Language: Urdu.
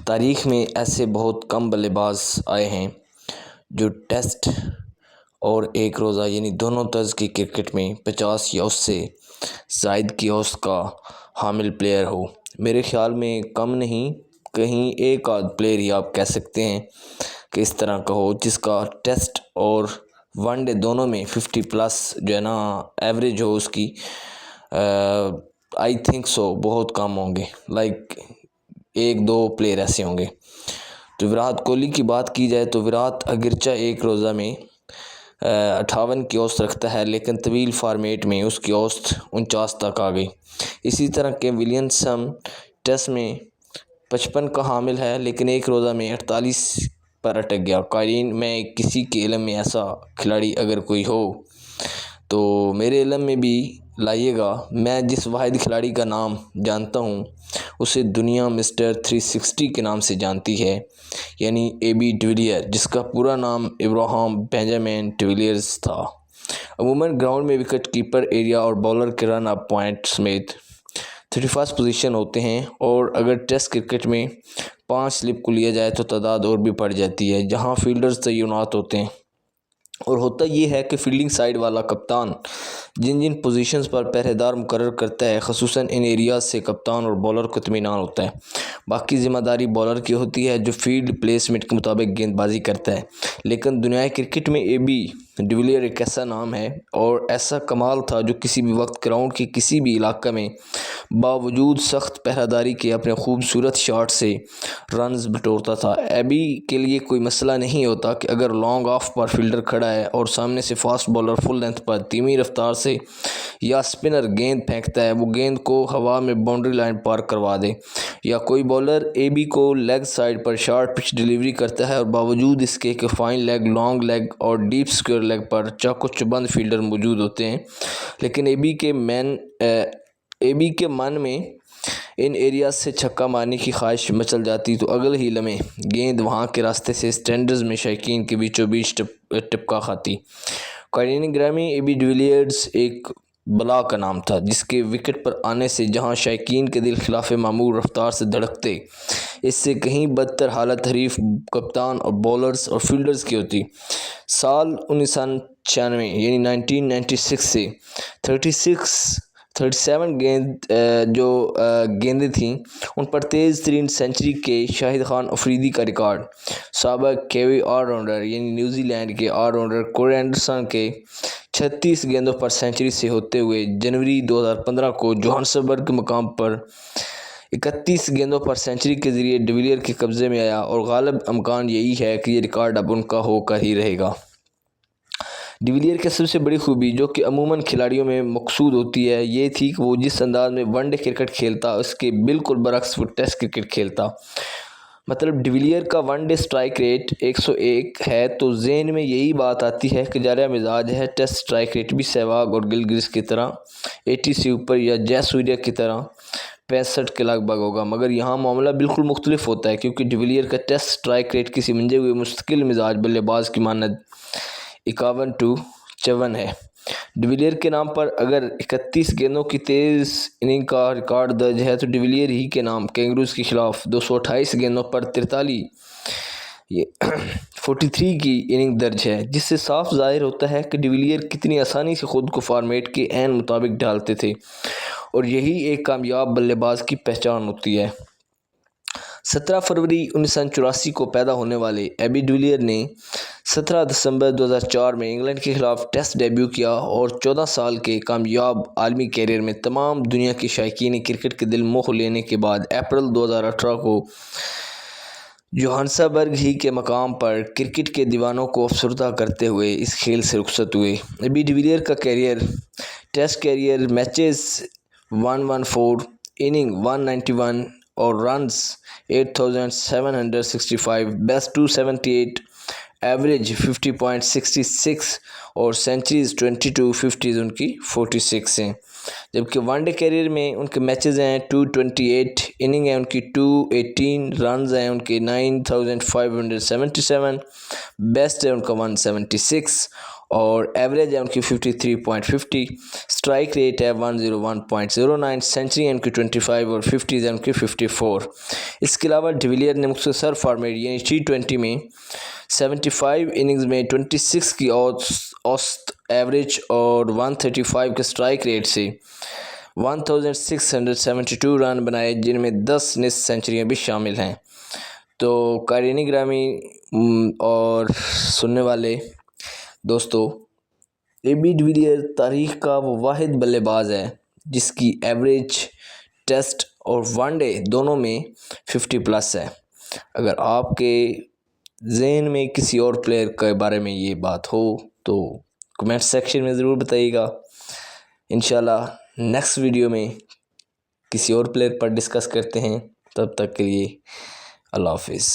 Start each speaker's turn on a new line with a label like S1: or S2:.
S1: تاریخ میں ایسے بہت کم بلے باز آئے ہیں جو ٹیسٹ اور ایک روزہ یعنی دونوں طرز کی کرکٹ میں 50 یا اس سے زائد کی اوسط کا حامل پلیئر ہو۔ میرے خیال میں کم نہیں، کہیں ایک آدھ پلیئر ہی آپ کہہ سکتے ہیں کہ اس طرح کا ہو جس کا ٹیسٹ اور ون ڈے دونوں میں 50+ جو ہے نا ایوریج ہو اس کی۔ آئی تھنک سو بہت کم ہوں گے، لائک ایک دو پلیئر ایسے ہوں گے۔ تو وراٹ کوہلی کی بات کی جائے تو وراٹ اگرچہ ایک روزہ میں 58 کی اوسط رکھتا ہے، لیکن طویل فارمیٹ میں اس کی اوسط 49 تک آ گئی۔ اسی طرح کے ولیمسن ٹیسٹ میں 55 کا حامل ہے، لیکن ایک روزہ میں 48 پر اٹک گیا۔ قائرین، میں کسی کے علم میں ایسا کھلاڑی اگر کوئی ہو تو میرے علم میں بھی لائیے گا۔ میں جس واحد کھلاڑی کا نام جانتا ہوں اسے دنیا مسٹر 360 کے نام سے جانتی ہے، یعنی اے بی ڈویلیئر، جس کا پورا نام ابراہم بینجامن ڈویلیئرز تھا۔ عموماً گراؤنڈ میں وکٹ کیپر، ایریا اور بولر کے رن اپ پوائنٹ سمیت 31 پوزیشن ہوتے ہیں، اور اگر ٹیسٹ کرکٹ میں 5 سلپ کو لیا جائے تو تعداد اور بھی بڑھ جاتی ہے، جہاں فیلڈرز تعینات ہوتے ہیں۔ اور ہوتا یہ ہے کہ فیلڈنگ سائیڈ والا کپتان جن جن پوزیشنز پر پہرے دار مقرر کرتا ہے، خصوصاً ان ایریاز سے کپتان اور بولر کو اطمینان ہوتا ہے۔ باقی ذمہ داری بولر کی ہوتی ہے جو فیلڈ پلیسمنٹ کے مطابق گیند بازی کرتا ہے۔ لیکن دنیائے کرکٹ میں اے بی ڈویلیئر ایک ایسا نام ہے اور ایسا کمال تھا جو کسی بھی وقت گراؤنڈ کے کسی بھی علاقے میں باوجود سخت پہرہ داری کے اپنے خوبصورت شاٹ سے رنز بٹورتا تھا۔ اے بی کے لیے کوئی مسئلہ نہیں ہوتا کہ اگر لانگ آف پر فیلڈر کھڑا ہے اور سامنے سے فاسٹ بولر فل لینتھ پر دھیمی رفتار سے یا اسپنر گیند پھینکتا ہے، وہ گیند کو ہوا میں باؤنڈری لائن پار کروا دے، یا کوئی بولر اے بی کو لیگ سائڈ پر شارٹ پچ ڈیلیوری کرتا ہے اور باوجود اس کے کہ فائن لیگ، لانگ لیگ اور ڈیپ اسکوئر لیگ پر چاق و چوبند فیلڈر موجود ہوتے ہیں، لیکن اے بی کے من میں ان ایریاز سے چھکا مارنے کی خواہش مچل جاتی تو اگلے ہی لمحے گیند وہاں کے راستے سے سٹینڈرز میں شائقین کے بیچوں بیچ ٹپکا کھاتی۔ قائرین گرامی، اے بی ڈویلیئرز ایک بلا کا نام تھا جس کے وکٹ پر آنے سے جہاں شائقین کے دل خلاف معمول رفتار سے دھڑکتے، اس سے کہیں بدتر حالت حریف کپتان اور بولرز اور فیلڈرز کی ہوتی۔ سال 1996 یعنی 1996 سے 37 گیندیں تھیں، ان پر تیز ترین سنچری کے شاہد خان افریدی کا ریکارڈ سابق کیوی آل راؤنڈر یعنی نیوزی لینڈ کے آل راؤنڈر کورey اینڈرسن کے 36 گیندوں پر سنچری سے ہوتے ہوئے جنوری 2015 کو جوہانسبرگ کے مقام پر 31 گیندوں پر سنچری کے ذریعے ڈویلیئر کے قبضے میں آیا، اور غالب امکان یہی ہے کہ یہ ریکارڈ اب ان کا ہو کر ہی رہے گا۔ ڈویلیئر کی سب سے بڑی خوبی جو کہ عموماً کھلاڑیوں میں مقصود ہوتی ہے یہ تھی کہ وہ جس انداز میں ون ڈے کرکٹ کھیلتا اس کے بالکل برعکس وہ ٹیسٹ کرکٹ کھیلتا۔ مطلب ڈویلیئر کا ون ڈے سٹرائک ریٹ 101 ہے تو ذہن میں یہی بات آتی ہے کہ جارحہ مزاج ہے، ٹیسٹ سٹرائک ریٹ بھی سہواگ اور گلگرس کی طرح 80 سے اوپر یا جے سوریا کی طرح 65 کے لگ بھگ ہوگا، مگر یہاں معاملہ بالکل مختلف ہوتا ہے کیونکہ ڈویلیئر کا ٹیسٹ سٹرائک ریٹ کسی منجھے ہوئے مستقل مزاج بلے باز کی مانند 51-54 ہے۔ ڈویلیئر کے نام پر اگر 31 گیندوں کی تیز اننگ کا ریکارڈ درج ہے تو ڈویلیئر ہی کے نام کینگروز کے خلاف 228 گیندوں پر 43 کی اننگ درج ہے، جس سے صاف ظاہر ہوتا ہے کہ ڈویلیئر کتنی آسانی سے خود کو فارمیٹ کے عین مطابق ڈھالتے تھے، اور یہی ایک کامیاب بلے باز کی پہچان ہوتی ہے۔ 17 فروری 1984 کو پیدا ہونے والے اے بی ڈویلیئر نے 17 دسمبر 2004 میں انگلینڈ کے خلاف ٹیسٹ ڈیبیو کیا، اور 14 سال کے کامیاب عالمی کیریئر میں تمام دنیا کے شائقین کرکٹ کے دل موہ لینے کے بعد اپریل 2018 کو جوہانسبرگ ہی کے مقام پر کرکٹ کے دیوانوں کو افسردہ کرتے ہوئے اس کھیل سے رخصت ہوئے۔ اے بی ڈویلیئر کا ٹیسٹ کیریئر میچز 114، اننگ 191 اور رنز 8765، بیسٹ 278، ایوریج 50.66 اور سنچریز 22، ان کی 46 ہیں، جبکہ ون ڈے کیریئر میں ان کے میچز ہیں 228، اننگ ہیں ان کی 218، رنز ہیں ان کے 9577، بیسٹ ہے ان کا 176 اور ایوریج ہے ان کی 53.50، اسٹرائک ریٹ ہے 101.09، سینچری ہے ان کی 25 اور 50 ہے ان کی 54۔ اس کے علاوہ ڈیویلیئر نے مختصر فارمیٹ یعنی T20 میں 75 اننگز میں 26 کی اوسط ایوریج اور 135 کے اسٹرائک ریٹ سے 1672 رن بنائے، جن میں 10 نصف سینچریاں بھی شامل ہیں۔ تو قارئین گرامی اور سننے والے دوستو، اے بی ڈیویلیئر تاریخ کا وہ واحد بلے باز ہے جس کی ایوریج ٹیسٹ اور ون ڈے دونوں میں 50+ ہے۔ اگر آپ کے ذہن میں کسی اور پلیئر کے بارے میں یہ بات ہو تو کمنٹ سیکشن میں ضرور بتائیے گا۔ انشاءاللہ نیکسٹ ویڈیو میں کسی اور پلیئر پر ڈسکس کرتے ہیں، تب تک کے لیے اللہ حافظ۔